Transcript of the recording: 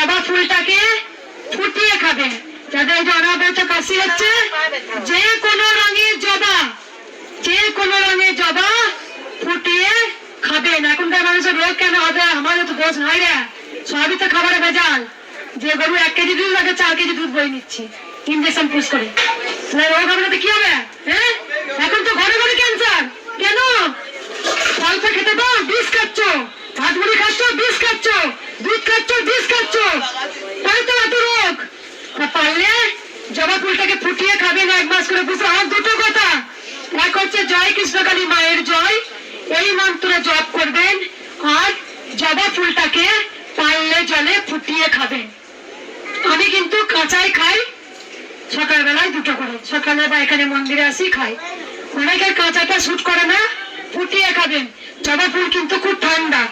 জবা ফুলটাকে ফুটিয়ে খাবেন। যাদের এই যে অনাবৃত কাশি হচ্ছে, যে কোনো রঙের জবা, যে কোনো রঙের জবা ফুটিয়ে খাবেন। এখনকার মানুষের রোগ কেন হবে? আমাদের তো দোষ নয় রে, সবই তো খাবারে ভেজাল। যে গরু 1 কেজি দুধ লাগে 4 কেজি দুধ বই নিচ্ছি ইঞ্জেকশন পুশ করে, রোগ হবে না কি হবে? হ্যাঁ, এখন তো ঘরে ঘরে ক্যান্সার। কেন? ফলটা খেতে দাও, বিষ খাচ্ছ, ভাত মুড়ি খাচ্ছ, বিষ খাচ্ছ, দুধ খাচ্ছ, বিষ খাচ্ছ, তাই তো এত রোগ। পারলে জবা ফুলটাকে ফুটিয়ে খাবেন 1 মাস করে। বুঝতে? আর দুটো কথা, এক হচ্ছে জয় কৃষ্ণকালী মায়ের জয়, এই মন্ত্র জপ করবেন, আর জবা ফুলটাকে পারলে জলে ফুটিয়ে খাবেন। আমি কিন্তু কাঁচাই খাই, সকালবেলায় 2টো করে, সকালে বা এখানে মন্দিরে আসি খাই। অনেকের কাঁচাটা শুট করে না, ফুটিয়ে খাবেন। জবা ফুল কিন্তু খুব ঠান্ডা,